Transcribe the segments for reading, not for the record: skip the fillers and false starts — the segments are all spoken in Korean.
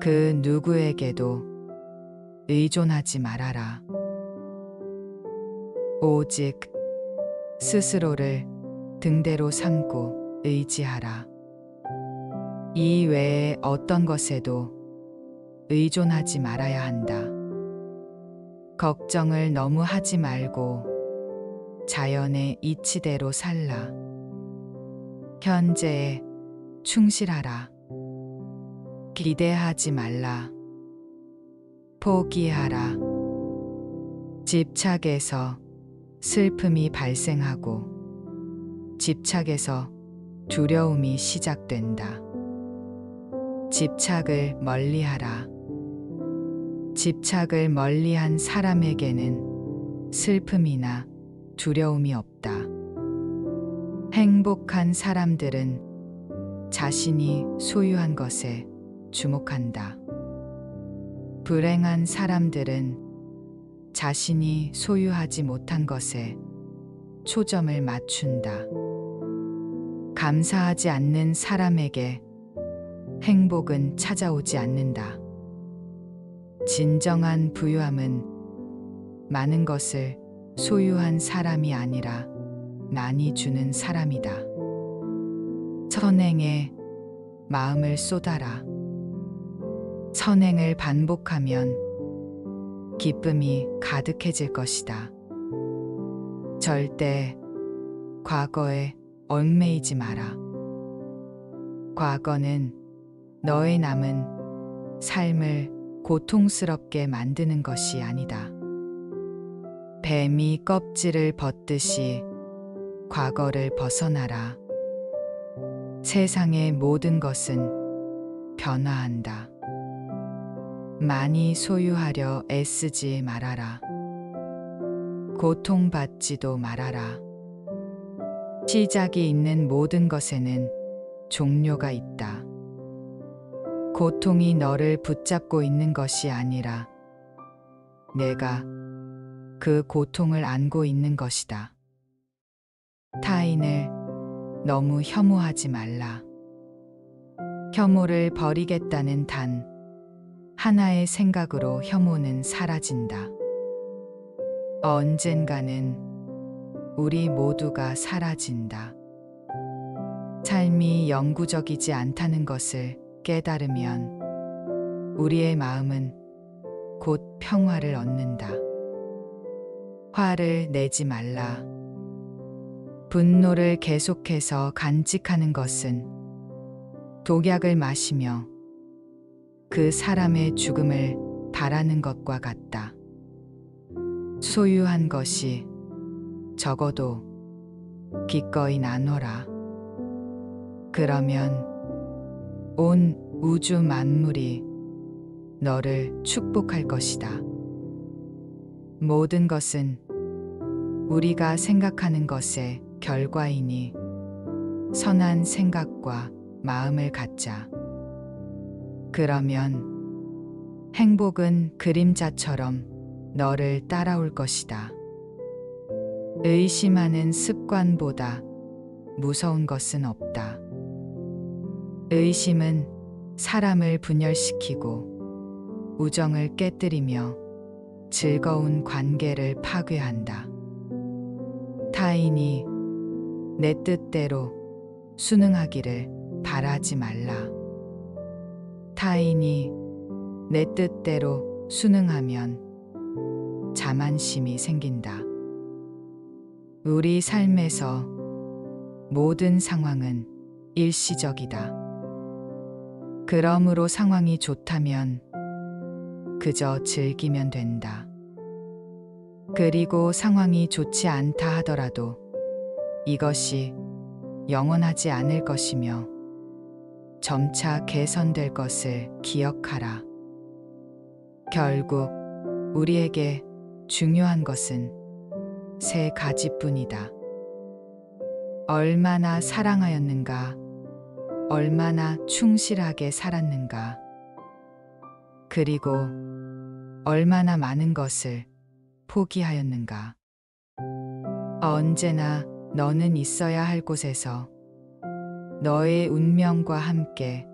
그 누구에게도 의존하지 말아라. 오직 스스로를 등대로 삼고 의지하라. 이 외에 어떤 것에도 의존하지 말아야 한다. 걱정을 너무 하지 말고 자연의 이치대로 살라. 현재에 충실하라. 기대하지 말라. 포기하라. 집착에서 슬픔이 발생하고 집착에서 두려움이 시작된다. 집착을 멀리하라. 집착을 멀리한 사람에게는 슬픔이나 두려움이 없다. 행복한 사람들은 자신이 소유한 것에 주목한다. 불행한 사람들은 자신이 소유하지 못한 것에 초점을 맞춘다. 감사하지 않는 사람에게 행복은 찾아오지 않는다. 진정한 부유함은 많은 것을 소유한 사람이 아니라 많이 주는 사람이다. 선행에 마음을 쏟아라. 선행을 반복하면 기쁨이 가득해질 것이다. 절대 과거에 얽매이지 마라. 과거는 너의 남은 삶을 고통스럽게 만드는 것이 아니다. 뱀이 껍질을 벗듯이 과거를 벗어나라. 세상의 모든 것은 변화한다. 많이 소유하려 애쓰지 말아라. 고통받지도 말아라. 시작이 있는 모든 것에는 종료가 있다. 고통이 너를 붙잡고 있는 것이 아니라 내가 그 고통을 안고 있는 것이다. 타인을 너무 혐오하지 말라. 혐오를 버리겠다는 단 하나의 생각으로 혐오는 사라진다. 언젠가는 우리 모두가 사라진다. 삶이 영구적이지 않다는 것을 깨달으면 우리의 마음은 곧 평화를 얻는다. 화를 내지 말라. 분노를 계속해서 간직하는 것은 독약을 마시며 그 사람의 죽음을 바라는 것과 같다. 소유한 것이 적어도 기꺼이 나눠라. 그러면 온 우주 만물이 너를 축복할 것이다. 모든 것은 우리가 생각하는 것의 결과이니 선한 생각과 마음을 갖자. 그러면 행복은 그림자처럼 너를 따라올 것이다. 의심하는 습관보다 무서운 것은 없다. 의심은 사람을 분열시키고 우정을 깨뜨리며 즐거운 관계를 파괴한다. 타인이 내 뜻대로 순응하기를 바라지 말라. 타인이 내 뜻대로 순응하면 자만심이 생긴다. 우리 삶에서 모든 상황은 일시적이다. 그러므로 상황이 좋다면 그저 즐기면 된다. 그리고 상황이 좋지 않다 하더라도 이것이 영원하지 않을 것이며 점차 개선될 것을 기억하라. 결국 우리에게 중요한 것은 세 가지뿐이다. 얼마나 사랑하였는가, 얼마나 충실하게 살았는가, 그리고 얼마나 많은 것을 포기하였는가. 언제나 너는 있어야 할 곳에서 너의 운명과 함께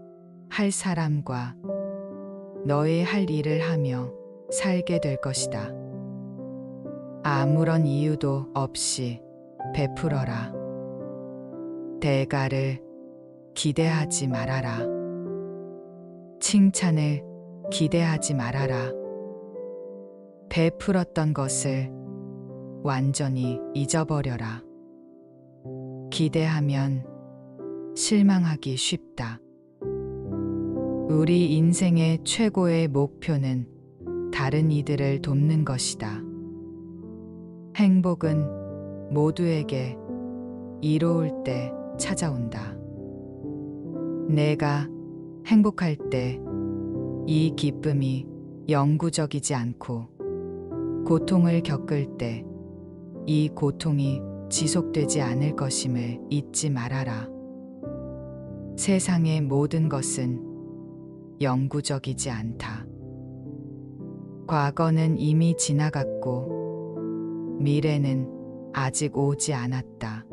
할 사람과 너의 할 일을 하며 살게 될 것이다. 아무런 이유도 없이 베풀어라. 대가를 기대하지 말아라. 칭찬을 기대하지 말아라. 베풀었던 것을 완전히 잊어버려라. 기대하면 실망하기 쉽다. 우리 인생의 최고의 목표는 다른 이들을 돕는 것이다. 행복은 모두에게 이로울 때 찾아온다. 내가 행복할 때 이 기쁨이 영구적이지 않고 고통을 겪을 때 이 고통이 지속되지 않을 것임을 잊지 말아라. 세상의 모든 것은 영구적이지 않다. 과거는 이미 지나갔고 미래는 아직 오지 않았다.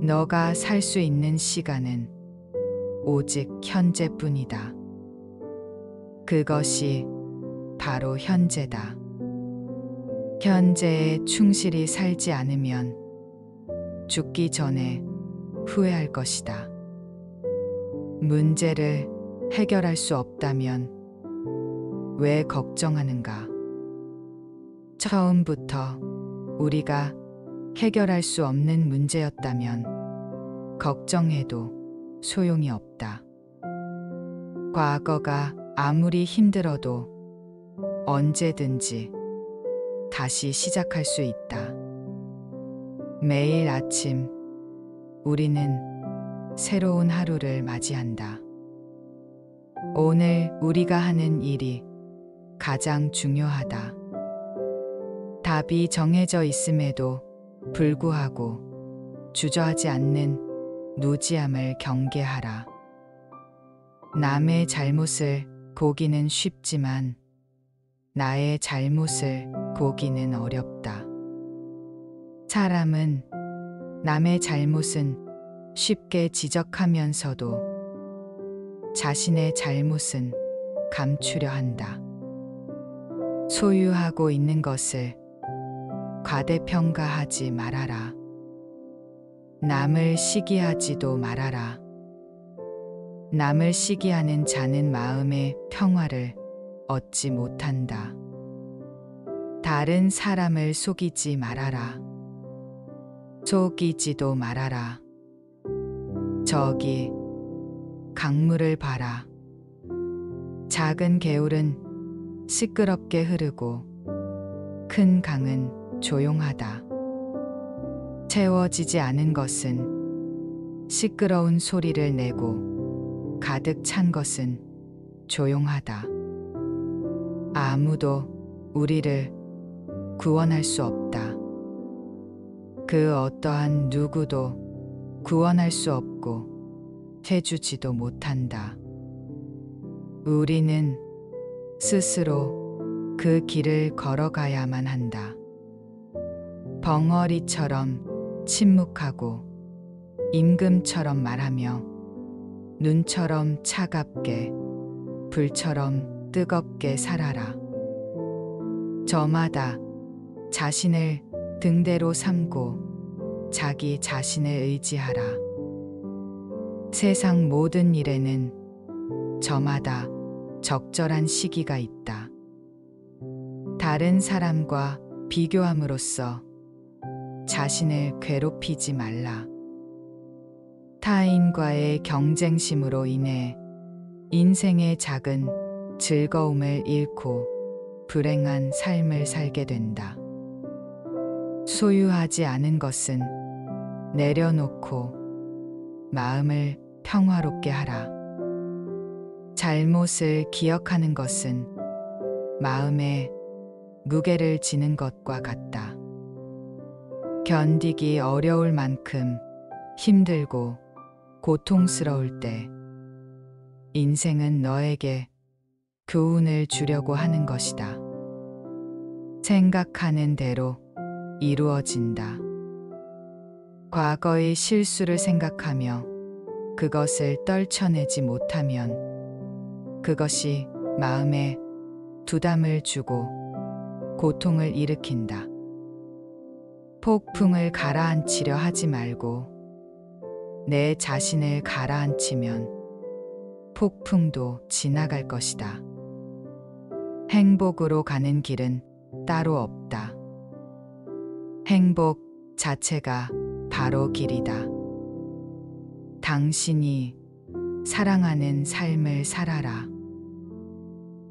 너가 살 수 있는 시간은 오직 현재뿐이다. 그것이 바로 현재다. 현재에 충실히 살지 않으면 죽기 전에 후회할 것이다. 문제를 해결할 수 없다면 왜 걱정하는가? 처음부터 우리가 해결할 수 없는 문제였다면 걱정해도 소용이 없다. 과거가 아무리 힘들어도 언제든지 다시 시작할 수 있다. 매일 아침 우리는 새로운 하루를 맞이한다. 오늘 우리가 하는 일이 가장 중요하다. 답이 정해져 있음에도 불구하고 주저하지 않는 무지함을 경계하라. 남의 잘못을 보기는 쉽지만 나의 잘못을 보기는 어렵다. 사람은 남의 잘못은 쉽게 지적하면서도 자신의 잘못은 감추려 한다. 소유하고 있는 것을 과대평가하지 말아라. 남을 시기하지도 말아라. 남을 시기하는 자는 마음의 평화를 얻지 못한다. 다른 사람을 속이지 말아라. 속이지도 말아라. 저기 강물을 봐라. 작은 개울은 시끄럽게 흐르고 큰 강은 조용하다. 채워지지 않은 것은 시끄러운 소리를 내고 가득 찬 것은 조용하다. 아무도 우리를 구원할 수 없다. 그 어떠한 누구도 구원할 수 없고 해주지도 못한다. 우리는 스스로 그 길을 걸어가야만 한다. 벙어리처럼 침묵하고 임금처럼 말하며 눈처럼 차갑게 불처럼 뜨겁게 살아라. 저마다 자신을 등대로 삼고 자기 자신을 의지하라. 세상 모든 일에는 저마다 적절한 시기가 있다. 다른 사람과 비교함으로써 자신을 괴롭히지 말라. 타인과의 경쟁심으로 인해 인생의 작은 즐거움을 잃고 불행한 삶을 살게 된다. 소유하지 않은 것은 내려놓고 마음을 평화롭게 하라. 잘못을 기억하는 것은 마음에 무게를 지는 것과 같다. 견디기 어려울 만큼 힘들고 고통스러울 때 인생은 너에게 교훈을 주려고 하는 것이다. 생각하는 대로 이루어진다. 과거의 실수를 생각하며 그것을 떨쳐내지 못하면 그것이 마음에 부담을 주고 고통을 일으킨다. 폭풍을 가라앉히려 하지 말고 내 자신을 가라앉히면 폭풍도 지나갈 것이다. 행복으로 가는 길은 따로 없다. 행복 자체가 바로 길이다. 당신이 사랑하는 삶을 살아라.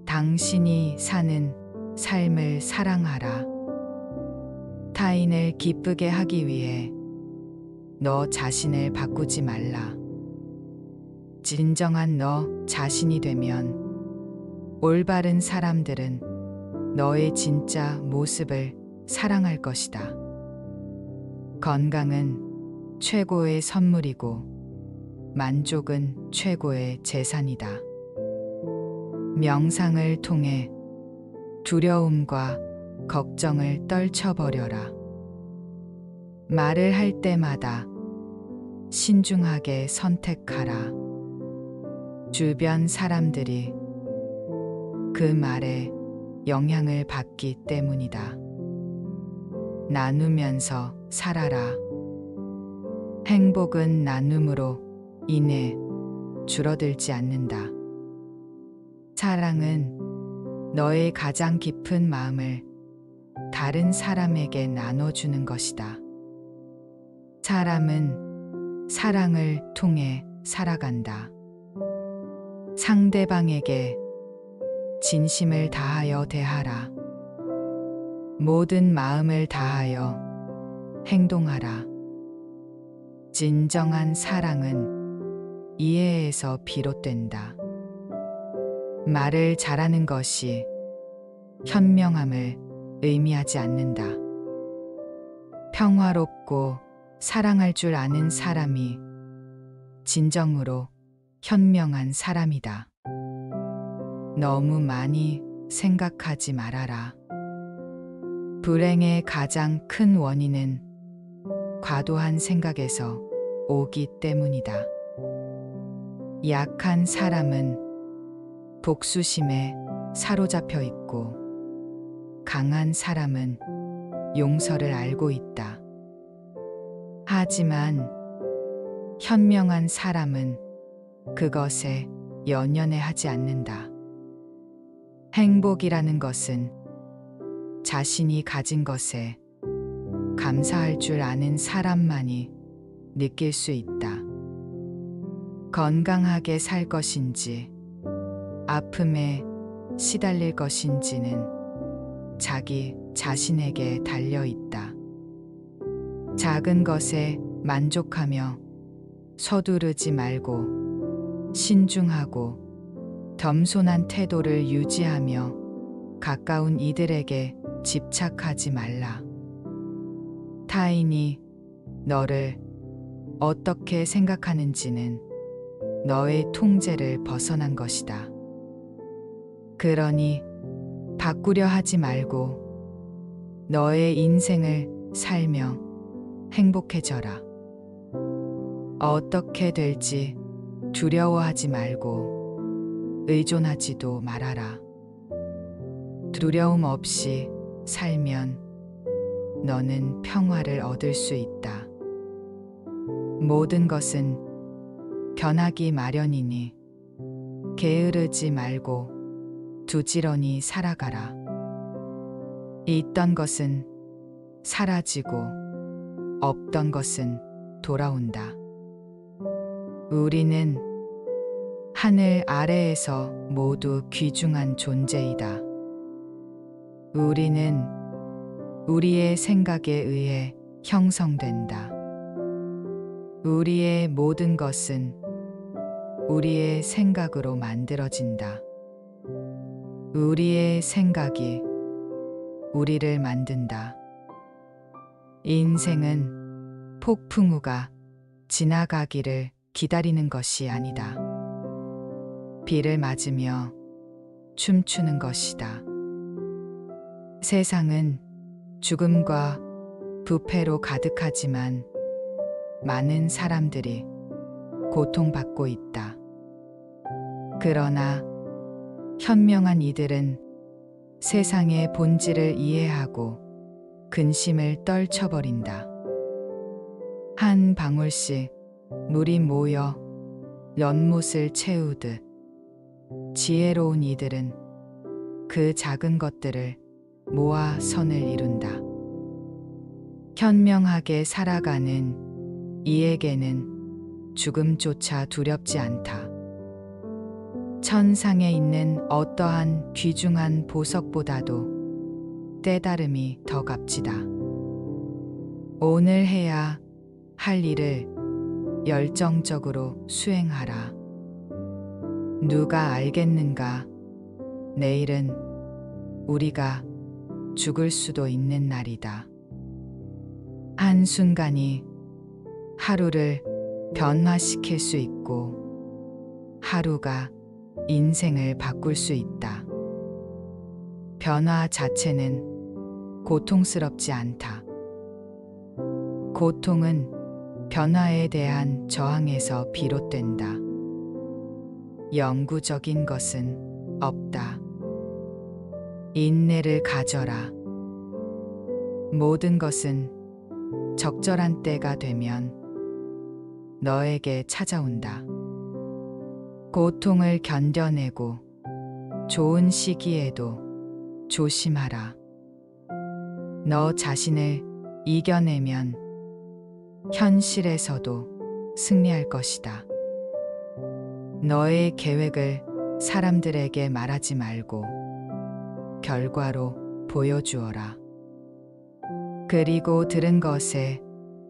당신이 사는 삶을 사랑하라. 타인을 기쁘게 하기 위해 너 자신을 바꾸지 말라. 진정한 너 자신이 되면 올바른 사람들은 너의 진짜 모습을 사랑할 것이다. 건강은 최고의 선물이고 만족은 최고의 재산이다. 명상을 통해 두려움과 걱정을 떨쳐버려라. 말을 할 때마다 신중하게 선택하라. 주변 사람들이 그 말에 영향을 받기 때문이다. 나누면서 살아라. 행복은 나눔으로 인해 줄어들지 않는다. 사랑은 너의 가장 깊은 마음을 다른 사람에게 나눠주는 것이다. 사람은 사랑을 통해 살아간다. 상대방에게 진심을 다하여 대하라. 모든 마음을 다하여 행동하라. 진정한 사랑은 이해에서 비롯된다. 말을 잘하는 것이 현명함을 의미하지 않는다. 평화롭고 사랑할 줄 아는 사람이 진정으로 현명한 사람이다. 너무 많이 생각하지 말아라. 불행의 가장 큰 원인은 과도한 생각에서 오기 때문이다. 약한 사람은 복수심에 사로잡혀 있고 강한 사람은 용서를 알고 있다. 하지만 현명한 사람은 그것에 연연해하지 않는다. 행복이라는 것은 자신이 가진 것에 감사할 줄 아는 사람만이 느낄 수 있다. 건강하게 살 것인지 아픔에 시달릴 것인지는 자기 자신에게 달려 있다. 작은 것에 만족하며 서두르지 말고 신중하고 겸손한 태도를 유지하며 가까운 이들에게 집착하지 말라. 타인이 너를 어떻게 생각하는지는 너의 통제를 벗어난 것이다. 그러니 바꾸려 하지 말고 너의 인생을 살며 행복해져라. 어떻게 될지 두려워하지 말고 의존하지도 말아라. 두려움 없이 살면 너는 평화를 얻을 수 있다. 모든 것은 변하기 마련이니 게으르지 말고 두지런히 살아가라. 있던 것은 사라지고 없던 것은 돌아온다. 우리는 하늘 아래에서 모두 귀중한 존재이다. 우리는 우리의 생각에 의해 형성된다. 우리의 모든 것은 우리의 생각으로 만들어진다. 우리의 생각이 우리를 만든다. 인생은 폭풍우가 지나가기를 기다리는 것이 아니다. 비를 맞으며 춤추는 것이다. 세상은 죽음과 부패로 가득하지만 많은 사람들이 고통받고 있다. 그러나 현명한 이들은 세상의 본질을 이해하고 근심을 떨쳐버린다. 한 방울씩 물이 모여 연못을 채우듯 지혜로운 이들은 그 작은 것들을 모아 선을 이룬다. 현명하게 살아가는 이에게는 죽음조차 두렵지 않다. 천상에 있는 어떠한 귀중한 보석보다도 때다름이 더 값지다. 오늘 해야 할 일을 열정적으로 수행하라. 누가 알겠는가? 내일은 우리가 죽을 수도 있는 날이다. 한순간이 하루를 변화시킬 수 있고 하루가 인생을 바꿀 수 있다. 변화 자체는 고통스럽지 않다. 고통은 변화에 대한 저항에서 비롯된다. 영구적인 것은 없다. 인내를 가져라. 모든 것은 적절한 때가 되면 너에게 찾아온다. 고통을 견뎌내고 좋은 시기에도 조심하라. 너 자신을 이겨내면 현실에서도 승리할 것이다. 너의 계획을 사람들에게 말하지 말고 결과로 보여주어라. 그리고 들은 것에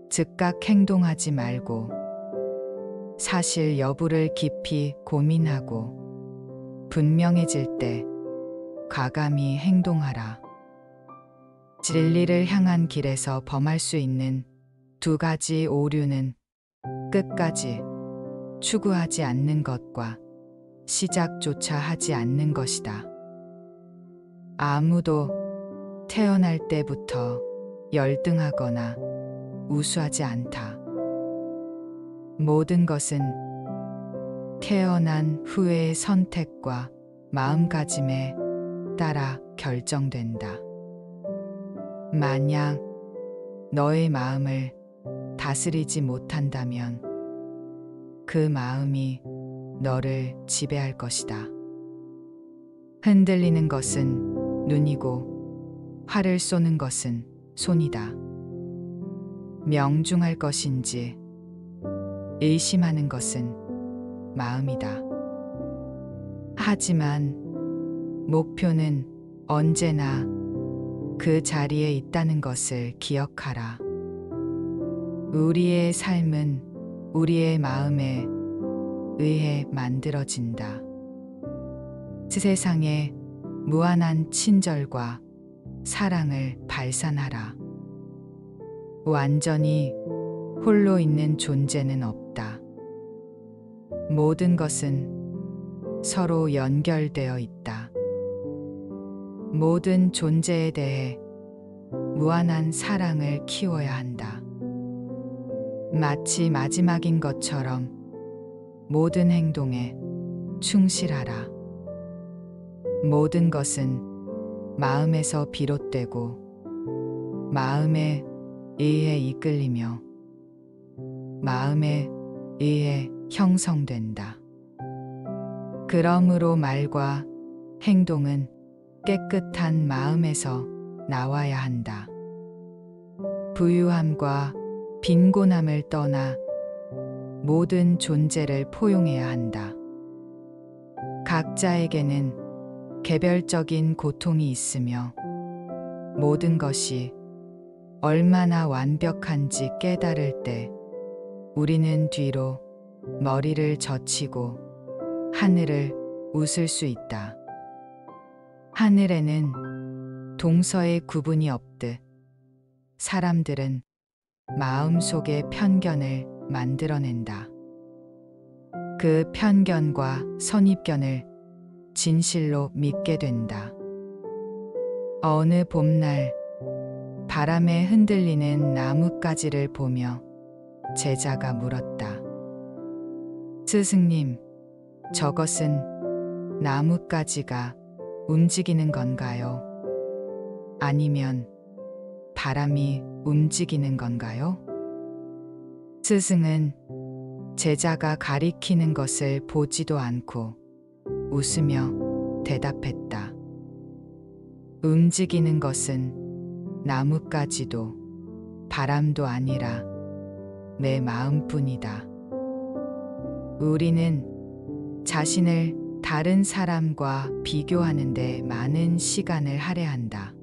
즉각 행동하지 말고 사실 여부를 깊이 고민하고 분명해질 때 과감히 행동하라. 진리를 향한 길에서 범할 수 있는 두 가지 오류는 끝까지 추구하지 않는 것과 시작조차 하지 않는 것이다. 아무도 태어날 때부터 열등하거나 우수하지 않다. 모든 것은 태어난 후의 선택과 마음가짐에 따라 결정된다. 만약 너의 마음을 다스리지 못한다면 그 마음이 너를 지배할 것이다. 흔들리는 것은 눈이고 활을 쏘는 것은 손이다. 명중할 것인지 의심하는 것은 마음이다. 하지만 목표는 언제나 그 자리에 있다는 것을 기억하라. 우리의 삶은 우리의 마음에 의해 만들어진다. 세상에 무한한 친절과 사랑을 발산하라. 완전히 홀로 있는 존재는 없다. 모든 것은 서로 연결되어 있다. 모든 존재에 대해 무한한 사랑을 키워야 한다. 마치 마지막인 것처럼 모든 행동에 충실하라. 모든 것은 마음에서 비롯되고 마음에 의해 이끌리며 마음에 의해 형성된다. 그러므로 말과 행동은 깨끗한 마음에서 나와야 한다. 부유함과 빈곤함을 떠나 모든 존재를 포용해야 한다. 각자에게는 개별적인 고통이 있으며 모든 것이 얼마나 완벽한지 깨달을 때 우리는 뒤로 머리를 젖히고 하늘을 웃을 수 있다. 하늘에는 동서의 구분이 없듯 사람들은 마음속에 편견을 만들어낸다. 그 편견과 선입견을 진실로 믿게 된다. 어느 봄날 바람에 흔들리는 나뭇가지를 보며 제자가 물었다. 스승님, 저것은 나뭇가지가 움직이는 건가요? 아니면 바람이 움직이는 건가요? 스승은 제자가 가리키는 것을 보지도 않고 웃으며 대답했다. 움직이는 것은 나뭇가지도 바람도 아니라 내 마음뿐이다. 우리는 자신을 다른 사람과 비교하는데 많은 시간을 할애한다.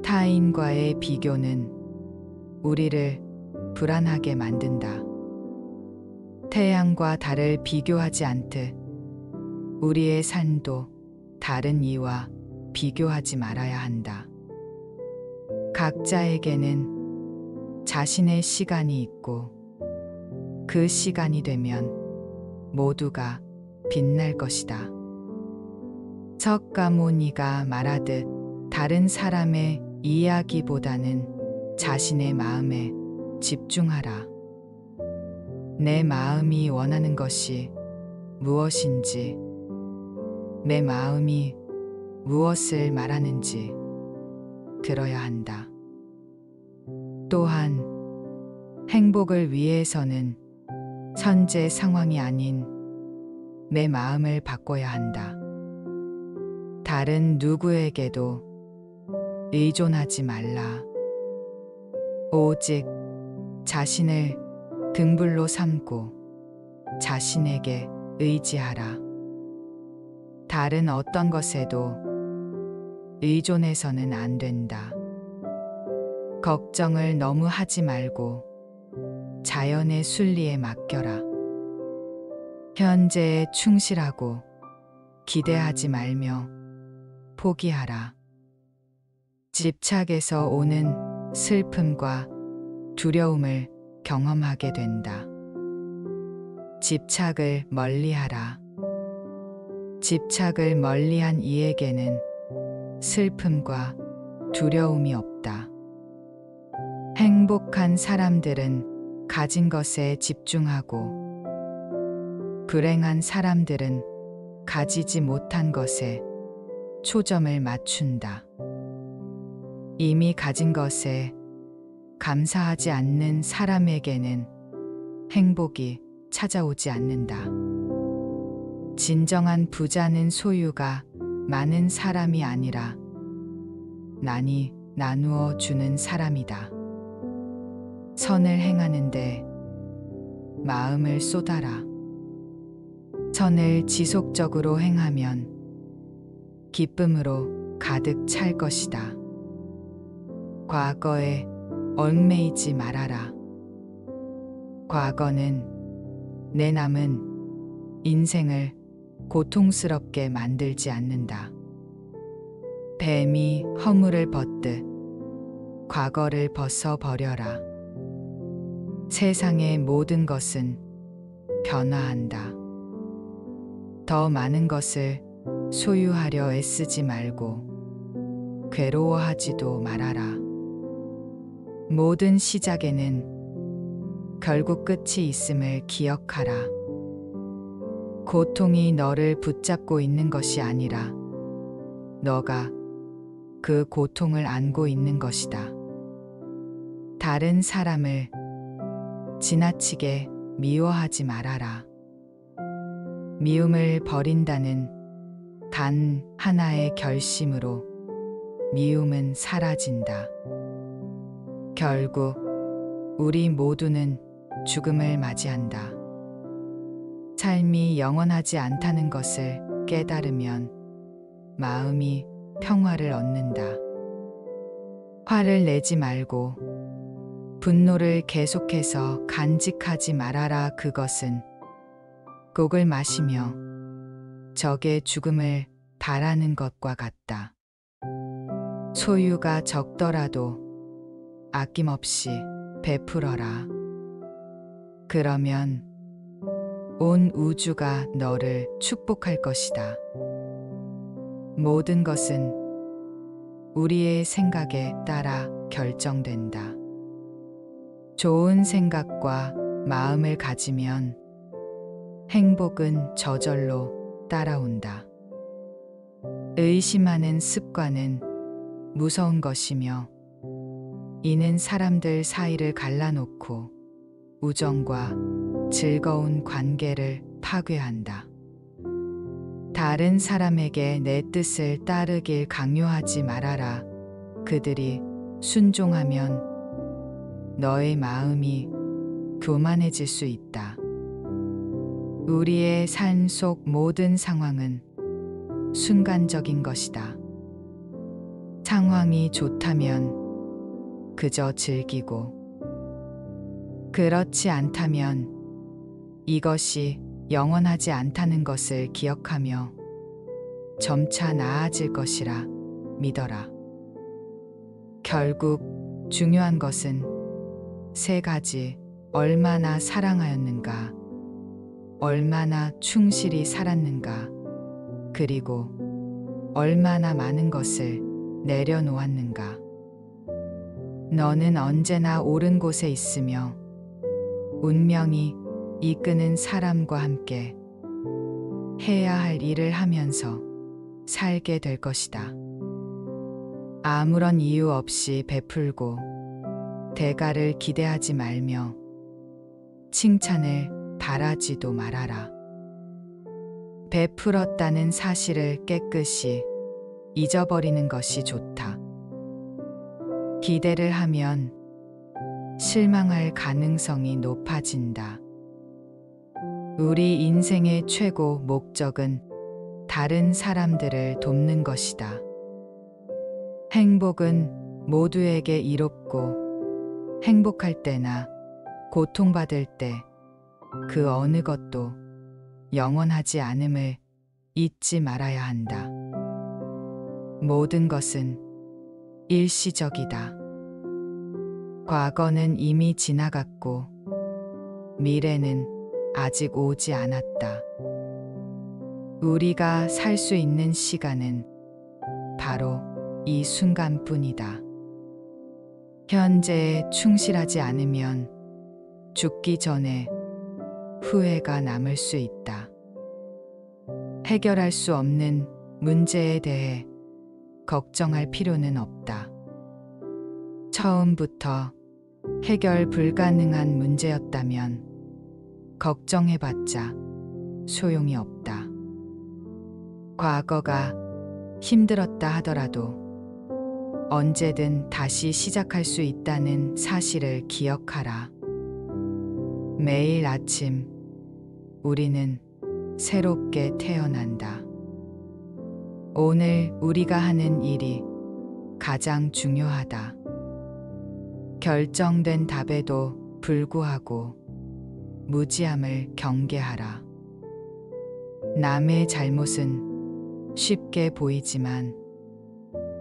타인과의 비교는 우리를 불안하게 만든다. 태양과 달을 비교하지 않듯 우리의 삶도 다른 이와 비교하지 말아야 한다. 각자에게는 자신의 시간이 있고 그 시간이 되면 모두가 빛날 것이다. 석가모니가 말하듯 다른 사람의 이야기보다는 자신의 마음에 집중하라. 내 마음이 원하는 것이 무엇인지, 내 마음이 무엇을 말하는지 들어야 한다. 또한 행복을 위해서는 현재 상황이 아닌 내 마음을 바꿔야 한다. 다른 누구에게도 의존하지 말라. 오직 자신을 등불로 삼고 자신에게 의지하라. 다른 어떤 것에도 의존해서는 안 된다. 걱정을 너무 하지 말고 자연의 순리에 맡겨라. 현재에 충실하고 기대하지 말며 포기하라. 집착에서 오는 슬픔과 두려움을 경험하게 된다. 집착을 멀리하라. 집착을 멀리한 이에게는 슬픔과 두려움이 없다. 행복한 사람들은 가진 것에 집중하고 불행한 사람들은 가지지 못한 것에 초점을 맞춘다. 이미 가진 것에 감사하지 않는 사람에게는 행복이 찾아오지 않는다. 진정한 부자는 소유가 많은 사람이 아니라 나니 나누어 주는 사람이다. 선을 행하는데 마음을 쏟아라. 선을 지속적으로 행하면 기쁨으로 가득 찰 것이다. 과거에 얽매이지 말아라. 과거는 내 남은 인생을 고통스럽게 만들지 않는다. 뱀이 허물을 벗듯 과거를 벗어버려라. 세상의 모든 것은 변화한다. 더 많은 것을 소유하려 애쓰지 말고 괴로워하지도 말아라. 모든 시작에는 결국 끝이 있음을 기억하라. 고통이 너를 붙잡고 있는 것이 아니라 너가 그 고통을 안고 있는 것이다. 다른 사람을 지나치게 미워하지 말아라. 미움을 버린다는 단 하나의 결심으로 미움은 사라진다. 결국 우리 모두는 죽음을 맞이한다. 삶이 영원하지 않다는 것을 깨달으면 마음이 평화를 얻는다. 화를 내지 말고 분노를 계속해서 간직하지 말아라. 그것은 곡을 마시며 적의 죽음을 바라는 것과 같다. 소유가 적더라도 아낌없이 베풀어라. 그러면 온 우주가 너를 축복할 것이다. 모든 것은 우리의 생각에 따라 결정된다. 좋은 생각과 마음을 가지면 행복은 저절로 따라온다. 의심하는 습관은 무서운 것이며 이는 사람들 사이를 갈라놓고 우정과 즐거운 관계를 파괴한다. 다른 사람에게 내 뜻을 따르길 강요하지 말아라. 그들이 순종하면 너의 마음이 교만해질 수 있다. 우리의 삶 속 모든 상황은 순간적인 것이다. 상황이 좋다면 그저 즐기고, 그렇지 않다면 이것이 영원하지 않다는 것을 기억하며 점차 나아질 것이라 믿어라. 결국 중요한 것은 세 가지: 얼마나 사랑하였는가, 얼마나 충실히 살았는가, 그리고 얼마나 많은 것을 내려놓았는가. 너는 언제나 옳은 곳에 있으며 운명이 이끄는 사람과 함께 해야 할 일을 하면서 살게 될 것이다. 아무런 이유 없이 베풀고 대가를 기대하지 말며 칭찬을 바라지도 말아라. 베풀었다는 사실을 깨끗이 잊어버리는 것이 좋다. 기대를 하면 실망할 가능성이 높아진다. 우리 인생의 최고 목적은 다른 사람들을 돕는 것이다. 행복은 모두에게 이롭고 행복할 때나 고통받을 때 그 어느 것도 영원하지 않음을 잊지 말아야 한다. 모든 것은 일시적이다. 과거는 이미 지나갔고 미래는 아직 오지 않았다. 우리가 살 수 있는 시간은 바로 이 순간뿐이다. 현재에 충실하지 않으면 죽기 전에 후회가 남을 수 있다. 해결할 수 없는 문제에 대해 걱정할 필요는 없다. 처음부터 해결 불가능한 문제였다면 걱정해봤자 소용이 없다. 과거가 힘들었다 하더라도 언제든 다시 시작할 수 있다는 사실을 기억하라. 매일 아침 우리는 새롭게 태어난다. 오늘 우리가 하는 일이 가장 중요하다. 결정된 답에도 불구하고 무지함을 경계하라. 남의 잘못은 쉽게 보이지만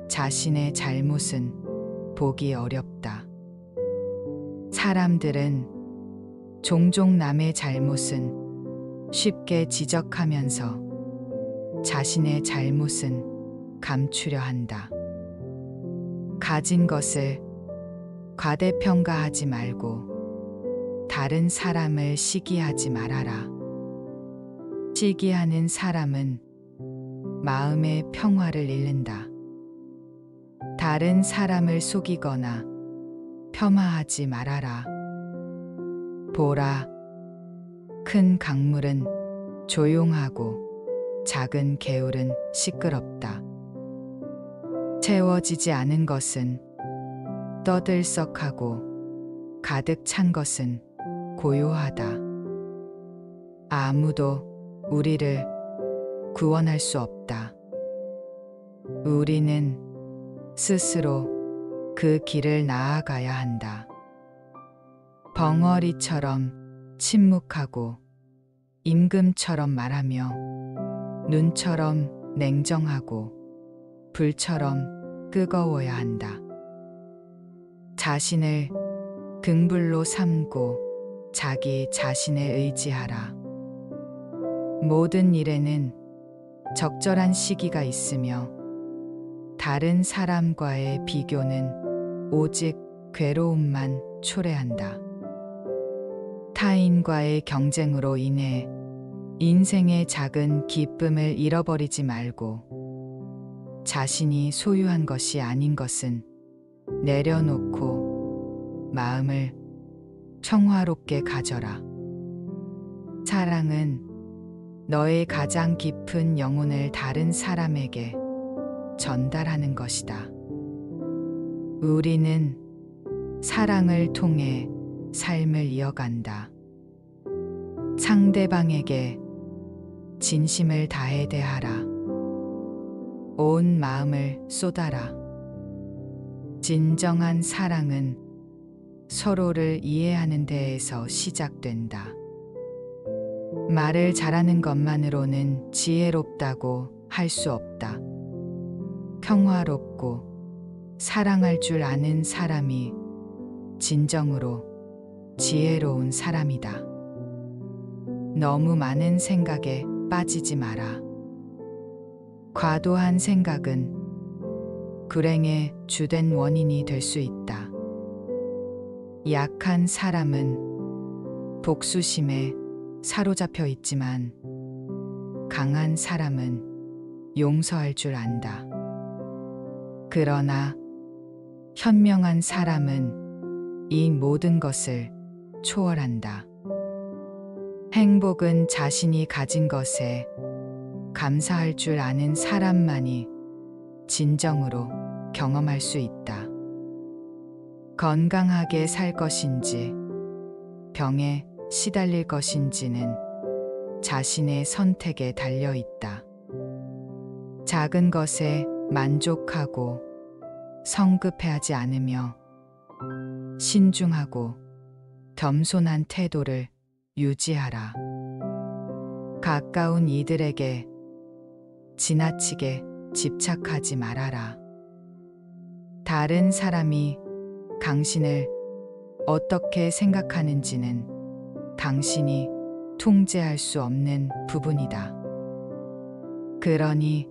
자신의 잘못은 보기 어렵다. 사람들은 종종 남의 잘못은 쉽게 지적하면서 자신의 잘못은 감추려 한다. 가진 것을 과대평가하지 말고 다른 사람을 시기하지 말아라. 시기하는 사람은 마음의 평화를 잃는다. 다른 사람을 속이거나 폄하하지 말아라. 보라, 큰 강물은 조용하고 작은 개울은 시끄럽다. 채워지지 않은 것은 떠들썩하고 가득 찬 것은 고요하다. 아무도 우리를 구원할 수 없다. 우리는 스스로 그 길을 나아가야 한다. 벙어리처럼 침묵하고 임금처럼 말하며 눈처럼 냉정하고 불처럼 뜨거워야 한다. 자신을 긍불로 삼고 자기 자신에 의지하라. 모든 일에는 적절한 시기가 있으며 다른 사람과의 비교는 오직 괴로움만 초래한다. 타인과의 경쟁으로 인해 인생의 작은 기쁨을 잃어버리지 말고 자신이 소유한 것이 아닌 것은 내려놓고 마음을 평화롭게 가져라. 사랑은 너의 가장 깊은 영혼을 다른 사람에게 전달하는 것이다. 우리는 사랑을 통해 삶을 이어간다. 상대방에게 진심을 다해 대하라. 온 마음을 쏟아라. 진정한 사랑은 서로를 이해하는 데에서 시작된다. 말을 잘하는 것만으로는 지혜롭다고 할 수 없다. 평화롭고 사랑할 줄 아는 사람이 진정으로 지혜로운 사람이다. 너무 많은 생각에 빠지지 마라. 과도한 생각은 불행의 주된 원인이 될 수 있다. 약한 사람은 복수심에 사로잡혀 있지만 강한 사람은 용서할 줄 안다. 그러나 현명한 사람은 이 모든 것을 초월한다. 행복은 자신이 가진 것에 감사할 줄 아는 사람만이 진정으로 경험할 수 있다. 건강하게 살 것인지 병에 시달릴 것인지는 자신의 선택에 달려 있다. 작은 것에 만족하고 성급해하지 않으며 신중하고 겸손한 태도를 유지하라. 가까운 이들에게 지나치게 집착하지 말아라. 다른 사람이 당신을 어떻게 생각하는지는 당신이 통제할 수 없는 부분이다. 그러니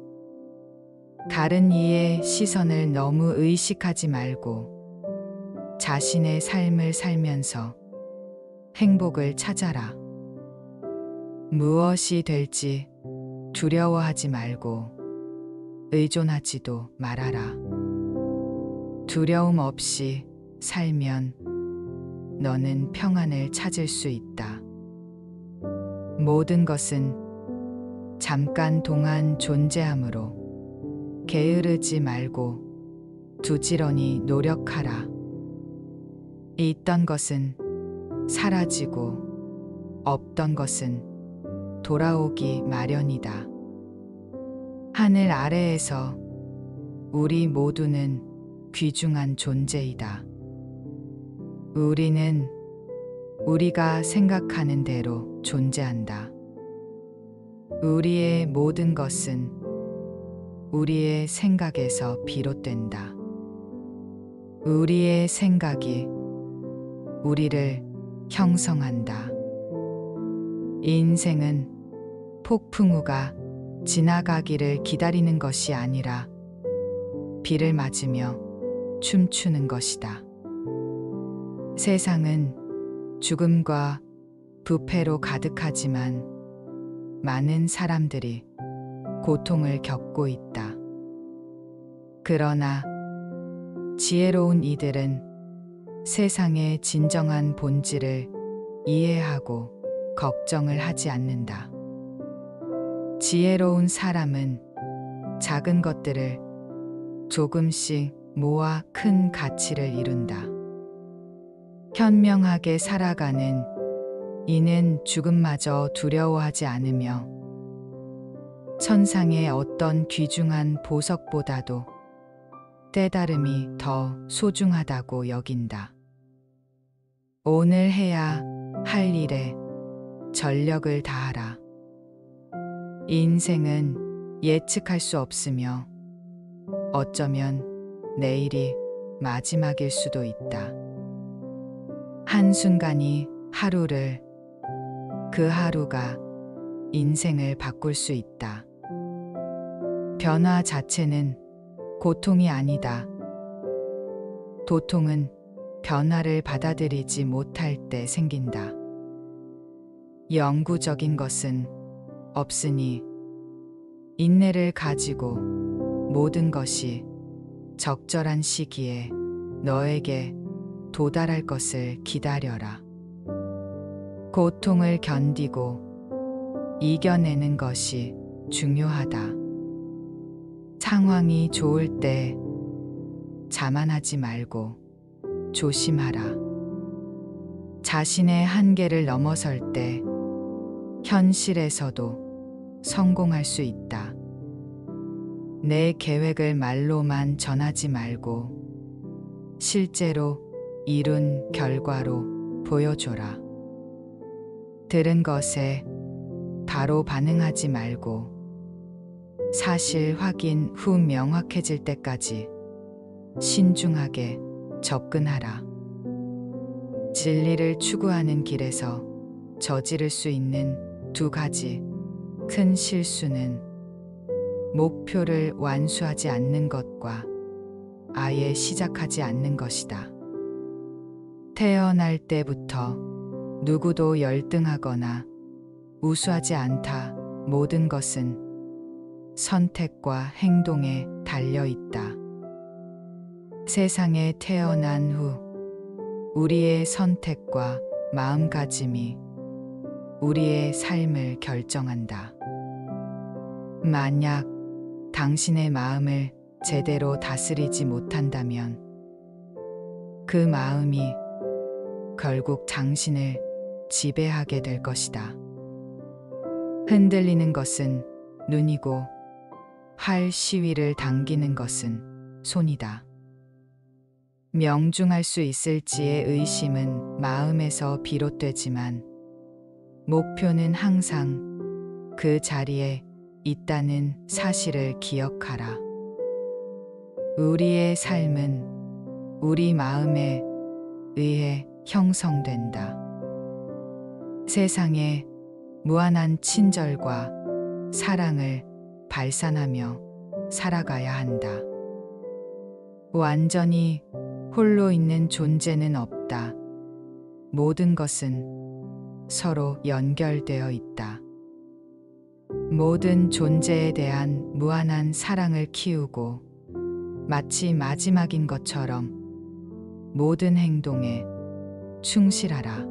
다른 이의 시선을 너무 의식하지 말고 자신의 삶을 살면서 행복을 찾아라. 무엇이 될지 두려워하지 말고 의존하지도 말아라. 두려움 없이 살면 너는 평안을 찾을 수 있다. 모든 것은 잠깐 동안 존재하므로 게으르지 말고 부지런히 노력하라. 있던 것은 사라지고 없던 것은 돌아오기 마련이다. 하늘 아래에서 우리 모두는 귀중한 존재이다. 우리는 우리가 생각하는 대로 존재한다. 우리의 모든 것은 우리의 생각에서 비롯된다. 우리의 생각이 우리를 형성한다. 인생은 폭풍우가 지나가기를 기다리는 것이 아니라 비를 맞으며 춤추는 것이다. 세상은 죽음과 부패로 가득하지만 많은 사람들이 고통을 겪고 있다. 그러나 지혜로운 이들은 세상의 진정한 본질을 이해하고 걱정을 하지 않는다. 지혜로운 사람은 작은 것들을 조금씩 모아 큰 가치를 이룬다. 현명하게 살아가는 이는 죽음마저 두려워하지 않으며 천상의 어떤 귀중한 보석보다도 때다름이 더 소중하다고 여긴다. 오늘 해야 할 일에 전력을 다하라. 인생은 예측할 수 없으며 어쩌면 내일이 마지막일 수도 있다. 한순간이 하루를, 그 하루가 인생을 바꿀 수 있다. 변화 자체는 고통이 아니다. 고통은 변화를 받아들이지 못할 때 생긴다. 영구적인 것은 없으니 인내를 가지고 모든 것이 적절한 시기에 너에게 도달할 것을 기다려라. 고통을 견디고 이겨내는 것이 중요하다. 상황이 좋을 때 자만하지 말고 조심하라. 자신의 한계를 넘어설 때 현실에서도 성공할 수 있다. 내 계획을 말로만 전하지 말고 실제로 이룬 결과로 보여줘라. 들은 것에 바로 반응하지 말고 사실 확인 후 명확해질 때까지 신중하게 접근하라. 진리를 추구하는 길에서 저지를 수 있는 두 가지 큰 실수는 목표를 완수하지 않는 것과 아예 시작하지 않는 것이다. 태어날 때부터 누구도 열등하거나 우수하지 않다. 모든 것은 선택과 행동에 달려 있다. 세상에 태어난 후 우리의 선택과 마음가짐이 우리의 삶을 결정한다. 만약 당신의 마음을 제대로 다스리지 못한다면 그 마음이 결국 당신을 지배하게 될 것이다. 흔들리는 것은 눈이고 활 시위를 당기는 것은 손이다. 명중할 수 있을지의 의심은 마음에서 비롯되지만 목표는 항상 그 자리에 있다는 사실을 기억하라. 우리의 삶은 우리 마음에 의해 형성된다. 세상에 무한한 친절과 사랑을 발산하며 살아가야 한다. 완전히 홀로 있는 존재는 없다. 모든 것은 서로 연결되어 있다. 모든 존재에 대한 무한한 사랑을 키우고 마치 마지막인 것처럼 모든 행동에 충실하라.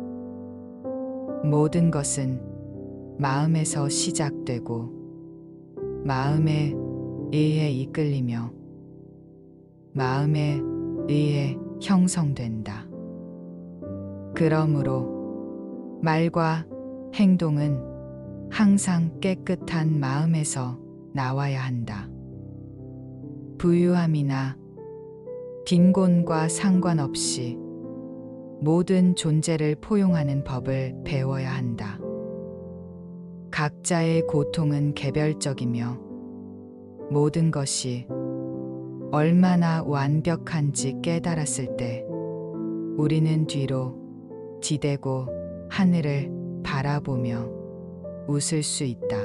모든 것은 마음에서 시작되고 마음에 의해 이끌리며 마음에 의해 형성된다. 그러므로 말과 행동은 항상 깨끗한 마음에서 나와야 한다. 부유함이나 빈곤과 상관없이 모든 존재를 포용하는 법을 배워야 한다. 각자의 고통은 개별적이며 모든 것이 얼마나 완벽한지 깨달았을 때 우리는 뒤로 기대고 하늘을 바라보며 웃을 수 있다.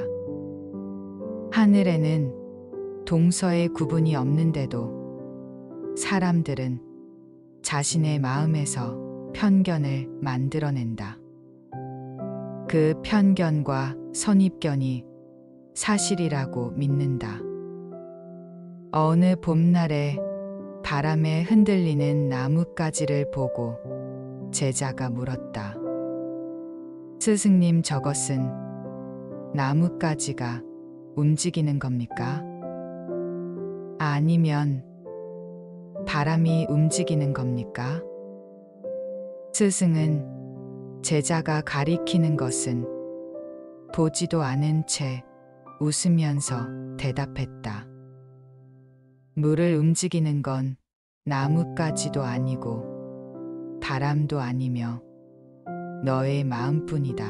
하늘에는 동서의 구분이 없는데도 사람들은 자신의 마음에서 편견을 만들어낸다. 그 편견과 선입견이 사실이라고 믿는다. 어느 봄날에 바람에 흔들리는 나뭇가지를 보고 제자가 물었다. 스승님, 저것은 나뭇가지가 움직이는 겁니까? 아니면 바람이 움직이는 겁니까? 스승은 제자가 가리키는 것은 보지도 않은 채 웃으면서 대답했다. 물을 움직이는 건 나뭇가지도 아니고 바람도 아니며 너의 마음뿐이다.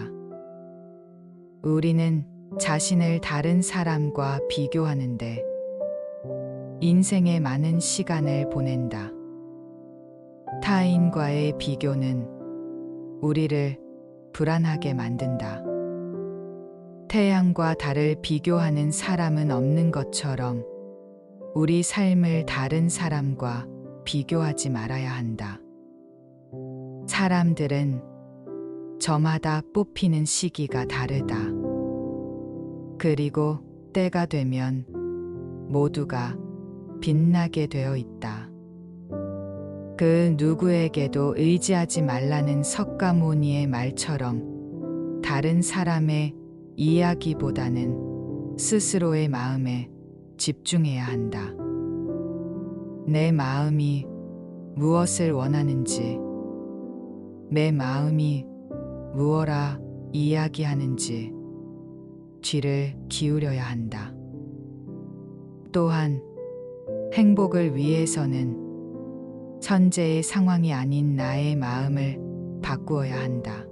우리는 자신을 다른 사람과 비교하는데 인생의 많은 시간을 보낸다. 타인과의 비교는 우리를 불안하게 만든다. 태양과 달을 비교하는 사람은 없는 것처럼 우리 삶을 다른 사람과 비교하지 말아야 한다. 사람들은 저마다 뽑히는 시기가 다르다. 그리고 때가 되면 모두가 빛나게 되어 있다. 그 누구에게도 의지하지 말라는 석가모니의 말처럼 다른 사람의 이야기보다는 스스로의 마음에 집중해야 한다. 내 마음이 무엇을 원하는지, 내 마음이 무엇라 이야기하는지 귀를 기울여야 한다. 또한 행복을 위해서는 현재의 상황이 아닌 나의 마음을 바꾸어야 한다.